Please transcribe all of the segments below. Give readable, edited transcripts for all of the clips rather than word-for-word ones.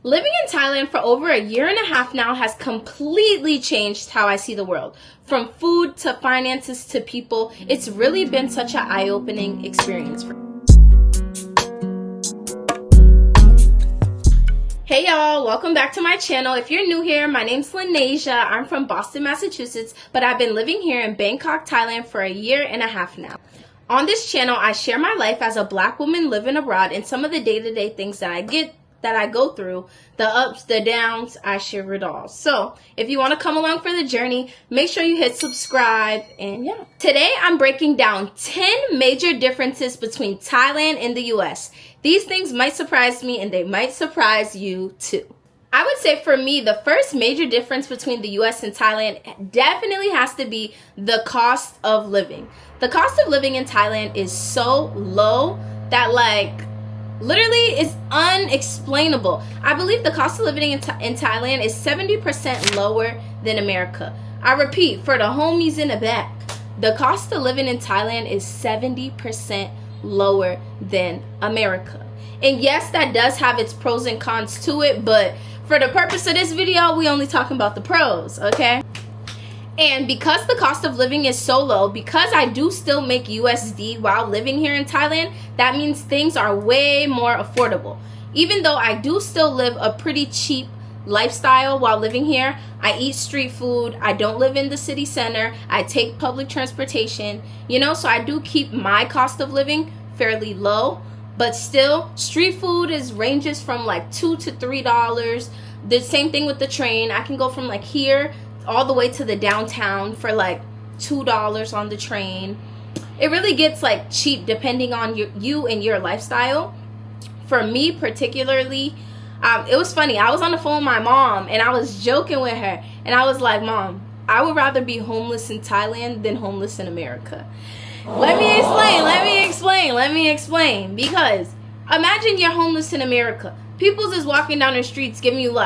Living in Thailand for over a year and a half now has completely changed how I see the world. From food to finances to people, it's really been such an eye-opening experience for me. Hey y'all, welcome back to my channel. If you're new here, my name's Lanasia. I'm from Boston, Massachusetts, but I've been living here in Bangkok, Thailand for a year and a half now. On this channel, I share my life as a black woman living abroad and some of the day-to-day things that I go through, the ups, the downs. I share it all. So if you want to come along for the journey, make sure you hit subscribe. And yeah, today I'm breaking down 10 major differences between Thailand and the US. These things might surprise me and they might surprise you too. I would say for me, the first major difference between the US and Thailand definitely has to be the cost of living. The cost of living in Thailand is so low that literally it's unexplainable. I believe the cost of living in Thailand is 70% lower than America. I repeat, for the homies in the back, the cost of living in Thailand is 70% lower than America. And yes, that does have its pros and cons to it, but for the purpose of this video, we only talking about the pros, okay? And because the cost of living is so low, because I do still make USD while living here in Thailand, that means things are way more affordable. Even though I do still live a pretty cheap lifestyle while living here, I eat street food, I don't live in the city center, I take public transportation, so I do keep my cost of living fairly low. But still, street food ranges from $2 to $3. The same thing with the train. I can go from here all the way to the downtown for $2 on the train. It really gets cheap depending on you and your lifestyle. For me particularly, it was funny. I was on the phone with my mom and I was joking with her and I was like, Mom, I would rather be homeless in Thailand than homeless in America. Let me explain. Because imagine you're homeless in America. People just walking down the streets giving you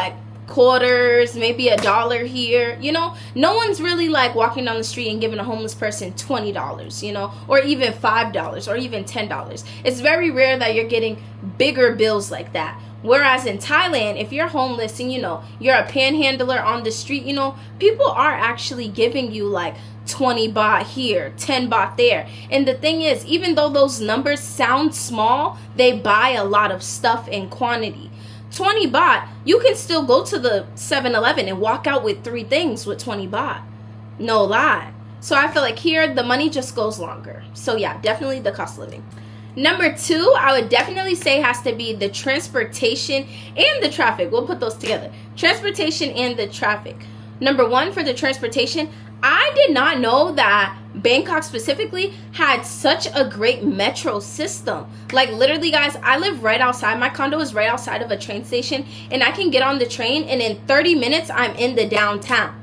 quarters, maybe $1 here. No one's really walking down the street and giving a homeless person $20, or even $5 or even $10. It's very rare that you're getting bigger bills like that. Whereas in Thailand, if you're homeless and you're a panhandler on the street, people are actually giving you 20 baht here, 10 baht there. And the thing is, even though those numbers sound small, they buy a lot of stuff in quantity. 20 baht, you can still go to the 7-Eleven and walk out with 3 things with 20 baht. No lie. So I feel here, the money just goes longer. So yeah, definitely the cost of living. Number 2, I would definitely say has to be the transportation and the traffic. We'll put those together. Transportation and the traffic. Number 1, for the transportation, I did not know that Bangkok specifically had such a great metro system. Literally, guys, I live right outside. My condo is right outside of a train station, and I can get on the train, and in 30 minutes, I'm in the downtown.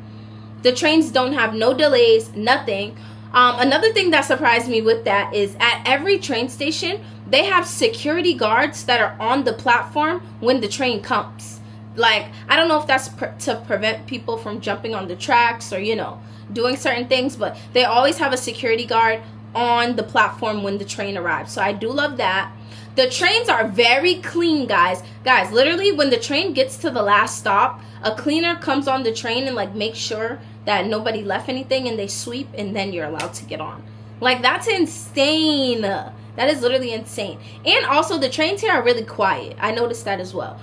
The trains don't have no delays, nothing. Another thing that surprised me with that is at every train station, they have security guards that are on the platform when the train comes. I don't know if that's to prevent people from jumping on the tracks or, doing certain things, but they always have a security guard on the platform when the train arrives. So I do love that. The trains are very clean, guys. Guys, literally when the train gets to the last stop, a cleaner comes on the train and makes sure that nobody left anything, and they sweep, and then you're allowed to get on. That's insane. That is literally insane. And also the trains here are really quiet. I noticed that as well.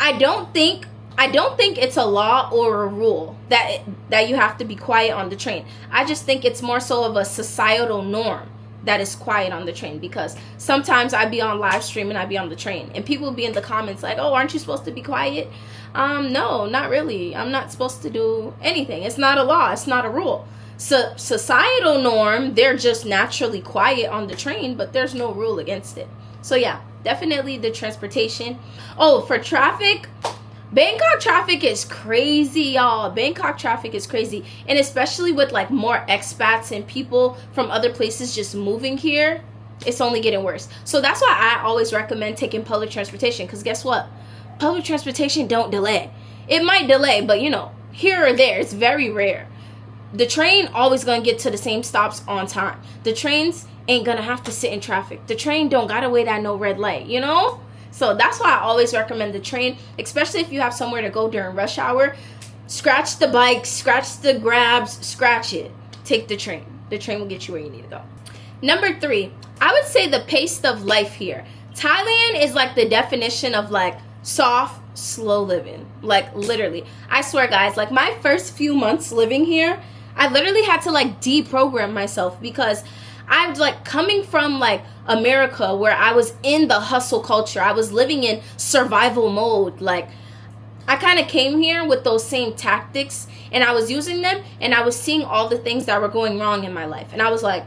I don't think it's a law or a rule that you have to be quiet on the train. I just think it's more so of a societal norm that is quiet on the train, because sometimes I be on live stream and I be on the train and people be in the comments oh, aren't you supposed to be quiet? No, not really. I'm not supposed to do anything. It's not a law. It's not a rule. So societal norm, they're just naturally quiet on the train, but there's no rule against it. So yeah, definitely the transportation. Oh, for traffic, Bangkok traffic is crazy, y'all. Bangkok traffic is crazy. And especially with more expats and people from other places just moving here, it's only getting worse. So that's why I always recommend taking public transportation, because guess what? Public transportation don't delay. It might delay, but here or there, it's very rare. The train always gonna get to the same stops on time. The trains ain't gonna have to sit in traffic. The train don't gotta wait at no red light, So that's why I always recommend the train, especially if you have somewhere to go during rush hour. Scratch the bike, scratch the grabs, scratch it. Take the train. The train will get you where you need to go. Number 3, I would say the pace of life here. Thailand is like the definition of like soft, slow living. Like literally. I swear guys, like my first few months living here, I literally had to like deprogram myself because I'm like coming from like America where I was in the hustle culture. I was living in survival mode. Like I kind of came here with those same tactics and I was using them and I was seeing all the things that were going wrong in my life. And I was like,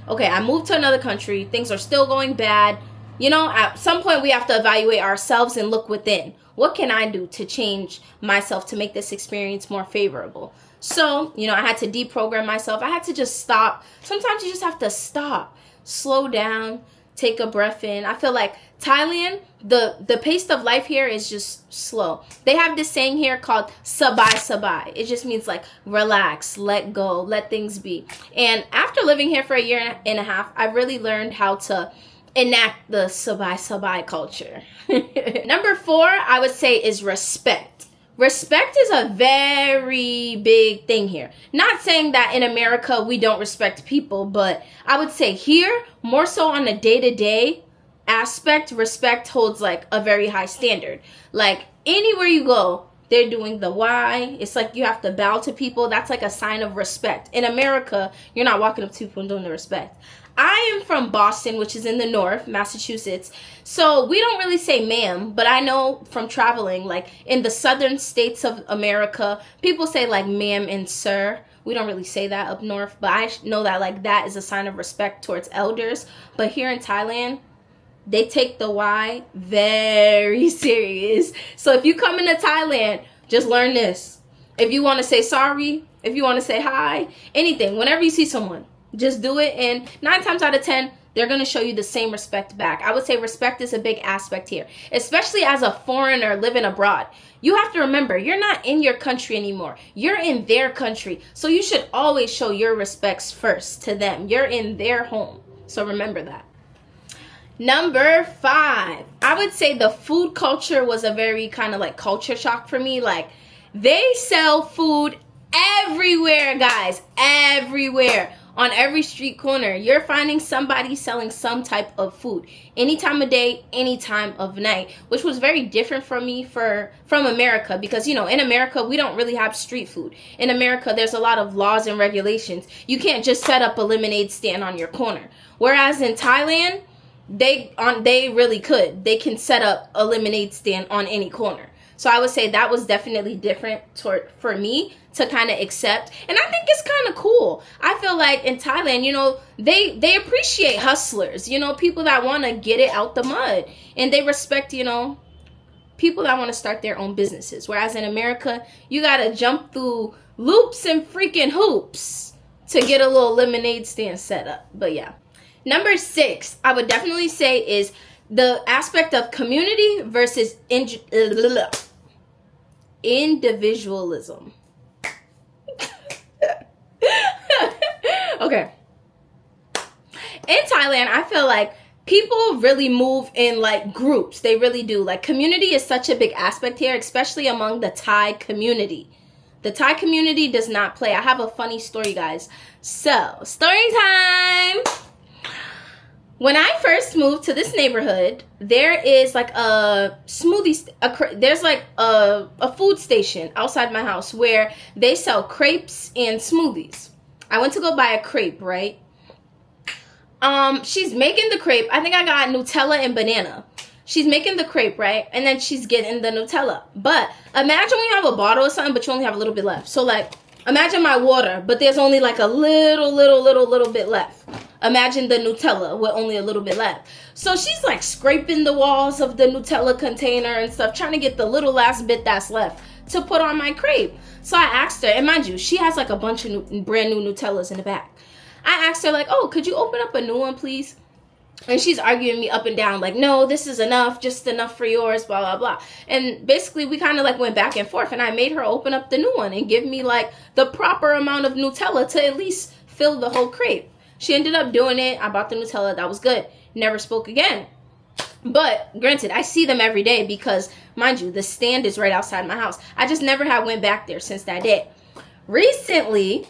okay, I moved to another country. Things are still going bad. You know, at some point we have to evaluate ourselves and look within. What can I do to change myself to make this experience more favorable? So, you know, I had to deprogram myself. I had to just stop. Sometimes you just have to stop, slow down, take a breath in. I feel like Thailand, the pace of life here is just slow. They have this saying here called sabai sabai. It just means like relax, let go, let things be. And after living here for a year and a half, I've really learned how to enact the sabai sabai culture. Number 4, I would say is respect. Respect is a very big thing here. Not saying that in America we don't respect people, but I would say here, more so on a day-to-day aspect, respect holds like a very high standard. Like anywhere you go, they're doing the why. It's like you have to bow to people. That's like a sign of respect. In America, you're not walking up to people and doing the respect. I am from Boston, which is in the north, Massachusetts. So we don't really say ma'am, but I know from traveling, like in the southern states of America, people say like ma'am and sir. We don't really say that up north, but I know that like that is a sign of respect towards elders. But here in Thailand, they take the why very serious. So if you come into Thailand, just learn this. If you want to say sorry, if you want to say hi, anything, whenever you see someone, just do it, and 9 times out of 10, they're going to show you the same respect back. I would say respect is a big aspect here, especially as a foreigner living abroad. You have to remember, you're not in your country anymore. You're in their country, so you should always show your respects first to them. You're in their home, so remember that. Number 5, I would say the food culture was a very kind of like culture shock for me. Like, they sell food everywhere, guys, everywhere. On every street corner, you're finding somebody selling some type of food. Any time of day, any time of night, which was very different from me from America because, you know, in America, we don't really have street food. In America, there's a lot of laws and regulations. You can't just set up a lemonade stand on your corner. Whereas in Thailand, they really could. They can set up a lemonade stand on any corner. So I would say that was definitely different for me to kind of accept. And I think it's kind of cool. I feel like in Thailand, you know, they appreciate hustlers, you know, people that want to get it out the mud. And they respect, you know, people that want to start their own businesses. Whereas in America, you got to jump through loops and freaking hoops to get a little lemonade stand set up. But yeah. Number 6, I would definitely say is the aspect of community versus individualism. Okay. In Thailand, I feel like people really move in like groups. They really do. Like community is such a big aspect here, especially among the Thai community. The Thai community does not play. I have a funny story, guys. So, story time. When I first moved to this neighborhood, there is like a smoothie, there's like a food station outside my house where they sell crepes and smoothies. I went to go buy a crepe, right? She's making the crepe. I think I got Nutella and banana. She's making the crepe, right? And then she's getting the Nutella. But imagine when you have a bottle or something, but you only have a little bit left. So like, imagine my water, but there's only like a little bit left. Imagine the Nutella with only a little bit left. So she's like scraping the walls of the Nutella container and stuff, trying to get the little last bit that's left to put on my crepe. So I asked her, and mind you, she has like a bunch of brand new Nutellas in the back. I asked her like, oh, could you open up a new one, please? And she's arguing me up and down like, no, this is enough, just enough for yours, blah, blah, blah. And basically we kind of like went back and forth, and I made her open up the new one and give me like the proper amount of Nutella to at least fill the whole crepe. She ended up doing it. I bought the Nutella. That was good. Never spoke again. But granted, I see them every day because, mind you, the stand is right outside my house. I just never have went back there since that day. Recently,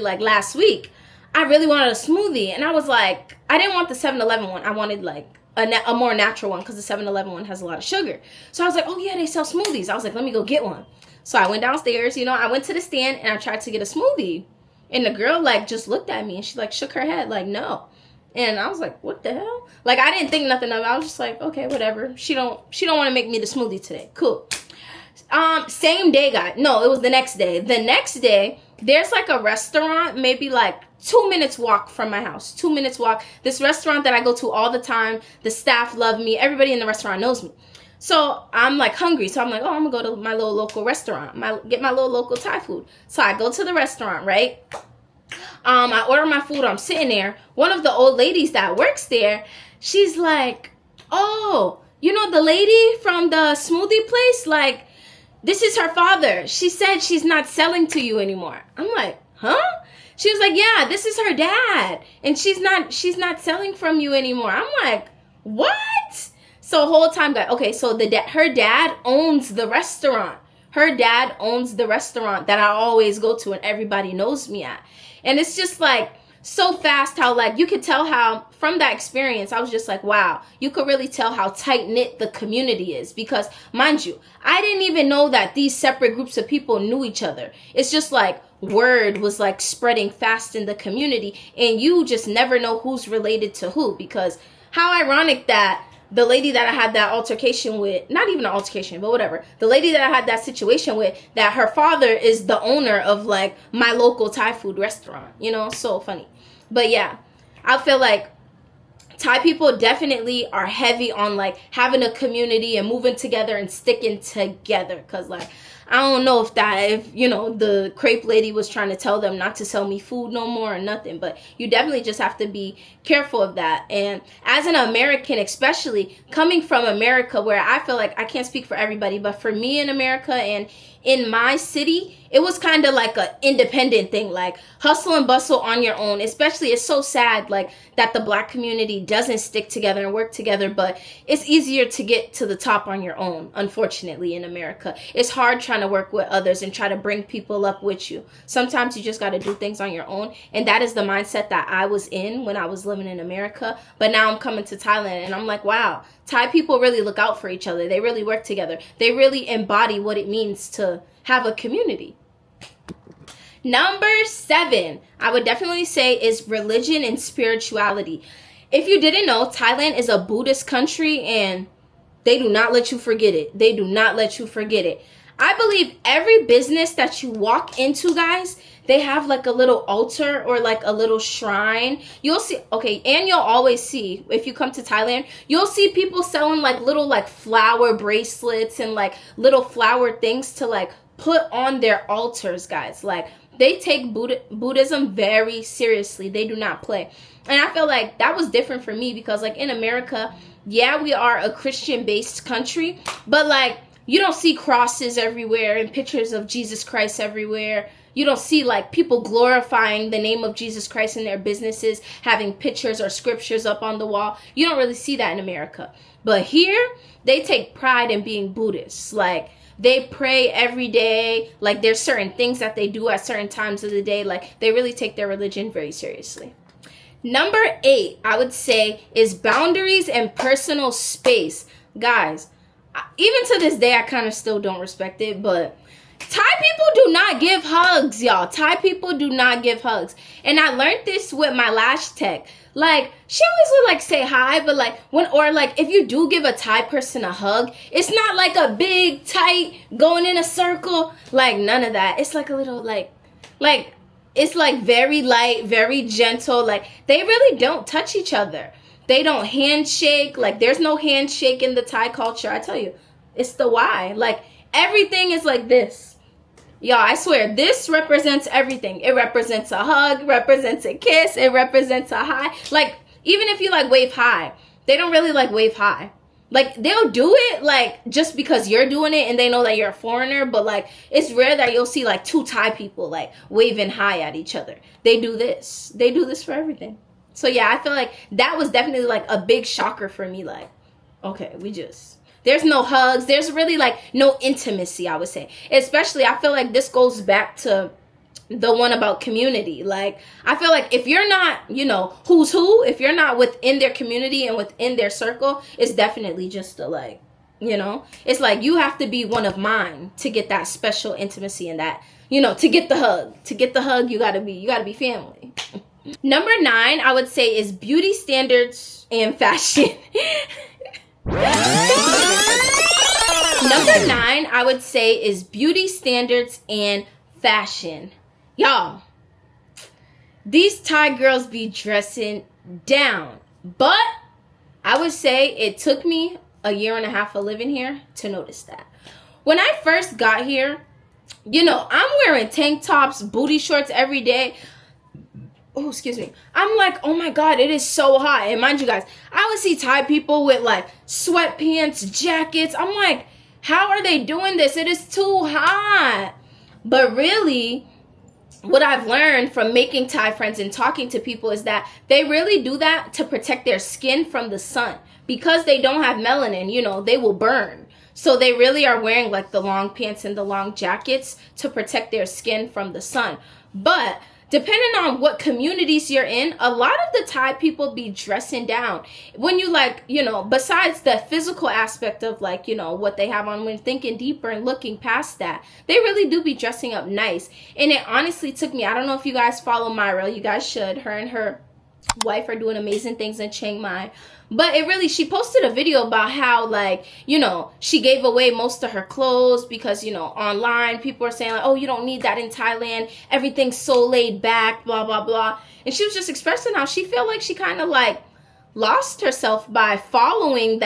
like last week, I really wanted a smoothie. And I was like, I didn't want the 7-Eleven one. I wanted like a more natural one because the 7-Eleven one has a lot of sugar. So I was like, oh yeah, they sell smoothies. I was like, let me go get one. So I went downstairs, I went to the stand and I tried to get a smoothie. And the girl like just looked at me and she like shook her head like, no. And I was like, what the hell? Like, I didn't think nothing of it. I was just like, okay, whatever. She don't want to make me the smoothie today. Cool. Same day, guys. No, it was the next day. The next day, there's like a restaurant, maybe like 2 minutes walk from my house. 2 minutes walk. This restaurant that I go to all the time. The staff love me. Everybody in the restaurant knows me. So I'm like hungry. So I'm like, oh, I'm going to go to my little local restaurant. Get my little local Thai food. So I go to the restaurant, right? I order my food. I'm sitting there. One of the old ladies that works there, she's like, oh, the lady from the smoothie place? Like, this is her father. She said she's not selling to you anymore. I'm like, huh? She was like, yeah, this is her dad. And she's not selling from you anymore. I'm like, what? So whole time, guys. Okay, so her dad owns the restaurant. Her dad owns the restaurant that I always go to and everybody knows me at. And it's just like so fast how like you could tell how from that experience, I was just like, wow, you could really tell how tight knit the community is because mind you, I didn't even know that these separate groups of people knew each other. It's just like word was like spreading fast in the community and you just never know who's related to who because how ironic that the lady that I had that altercation with, not even an altercation, but whatever. The lady that I had that situation with, that her father is the owner of like my local Thai food restaurant, so funny. But yeah, I feel like Thai people definitely are heavy on like having a community and moving together and sticking together. Cause like, I don't know if the crepe lady was trying to tell them not to sell me food no more or nothing, but you definitely just have to be careful of that. And as an American, especially coming from America, where I feel like I can't speak for everybody, but for me in America and in my city, it was kind of like an independent thing, like hustle and bustle on your own. Especially, it's so sad like that the Black community doesn't stick together and work together, but it's easier to get to the top on your own, unfortunately, in America. It's hard trying to work with others and try to bring people up with you. Sometimes you just got to do things on your own, and that is the mindset that I was in when I was living in America. But now I'm coming to Thailand, and I'm like, wow, Thai people really look out for each other. They really work together. They really embody what it means to have a community. Number 7, I would definitely say is religion and spirituality. If you didn't know, Thailand is a Buddhist country and they do not let you forget it. They do not let you forget it. I believe every business that you walk into, guys, they have like a little altar or like a little shrine. You'll see, okay, and you'll always see, if you come to Thailand, you'll see people selling like little like flower bracelets and like little flower things to like put on their altars, guys. Like, they take Buddhism very seriously. They do not play. And I feel like that was different for me because like in America, yeah, we are a Christian-based country, but like you don't see crosses everywhere and pictures of Jesus Christ everywhere. You don't see like people glorifying the name of Jesus Christ in their businesses, having pictures or scriptures up on the wall. You don't really see that in America. But here, they take pride in being Buddhists. Like, they pray every day. Like, there's certain things that they do at certain times of the day. Like, they really take their religion very seriously. Number 8, I would say, is boundaries and personal space. Guys, even to this day, I kind of still don't respect it, but Thai people do not give hugs, y'all. Thai people do not give hugs. And I learned this with my lash tech. Like, she always would like say hi, but like if you do give a Thai person a hug, it's not like a big, tight, going in a circle. Like, none of that. It's like a little like it's like very light, very gentle. Like, they really don't touch each other. They don't handshake. Like, there's no handshake in the Thai culture. I tell you, it's the why. Like, everything is like this. Y'all, I swear, this represents everything. It represents a hug, represents a kiss, it represents a hi. Like, even if you like wave hi, they don't really like wave hi. Like, they'll do it like just because you're doing it and they know that you're a foreigner, but like it's rare that you'll see like 2 Thai people like waving hi at each other. They do this. They do this for everything. So yeah, I feel like that was definitely like a big shocker for me. Like, Okay, there's no hugs. There's really like no intimacy, I would say. Especially, I feel like this goes back to the one about community. Like, I feel like if you're not, you know, who's who, if you're not within their community and within their circle, it's definitely just a like, you know, it's like you have to be one of mine to get that special intimacy and that, you know, to get the hug. To get the hug, you gotta be family. Number 9, I would say, is beauty standards and fashion. Number 9, I would say, is beauty standards and fashion. Y'all, these Thai girls be dressing down. But I would say it took me a year and a half of living here to notice that. When I first got here, you know, I'm wearing tank tops, booty shorts every day. Oh, excuse me. I'm like, oh my God, it is so hot. And mind you guys, I would see Thai people with like sweatpants, jackets. I'm like, how are they doing this? It is too hot. But really, what I've learned from making Thai friends and talking to people is that they really do that to protect their skin from the sun. Because they don't have melanin, you know, they will burn. So they really are wearing like the long pants and the long jackets to protect their skin from the sun. But depending on what communities you're in, a lot of the Thai people be dressing down. When you like, you know, besides the physical aspect of like, you know, what they have on, when thinking deeper and looking past that, they really do be dressing up nice. And it honestly took me, I don't know if you guys follow Myra, you guys should. Her and her wife are doing amazing things in Chiang Mai. But it really, she posted a video about how, like, you know, she gave away most of her clothes because, you know, online people are saying like, oh, you don't need that in Thailand, everything's so laid back, blah blah blah. And she was just expressing how she felt like she kind of like lost herself by following,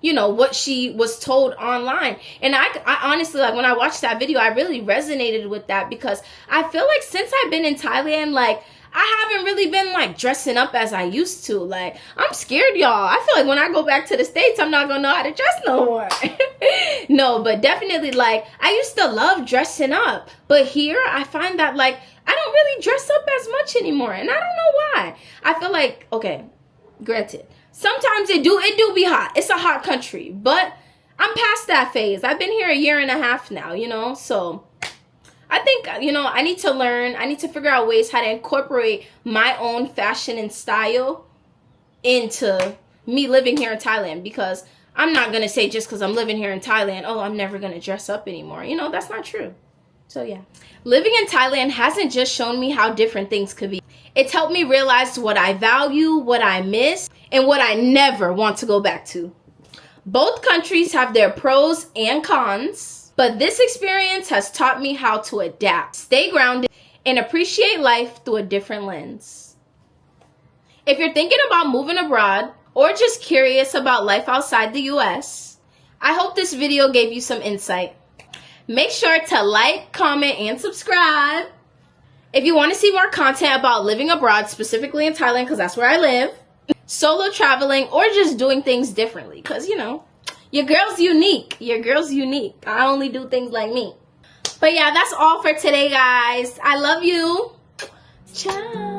you know, what she was told online. And I honestly, like, when I watched that video, I really resonated with that, because I feel like since I've been in Thailand, like, I haven't really been like dressing up as I used to. Like, I'm scared, y'all. I feel like when I go back to the States, I'm not gonna know how to dress no more. No, but definitely, like, I used to love dressing up, but here I find that like I don't really dress up as much anymore, and I don't know why. I feel like, okay, granted, sometimes it do be hot. It's a hot country, but I'm past that phase. I've been here a year and a half now, you know, so I think, you know, I need to learn. I need to figure out ways how to incorporate my own fashion and style into me living here in Thailand, because I'm not going to say just because I'm living here in Thailand, oh, I'm never going to dress up anymore. You know, that's not true. So, yeah. Living in Thailand hasn't just shown me how different things could be. It's helped me realize what I value, what I miss, and what I never want to go back to. Both countries have their pros and cons. But this experience has taught me how to adapt, stay grounded, and appreciate life through a different lens. If you're thinking about moving abroad or just curious about life outside the US, I hope this video gave you some insight. Make sure to like, comment, and subscribe. If you want to see more content about living abroad, specifically in Thailand, because that's where I live, solo traveling, or just doing things differently, because, you know, your girl's unique. Your girl's unique. I only do things like me. But yeah, that's all for today, guys. I love you. Ciao.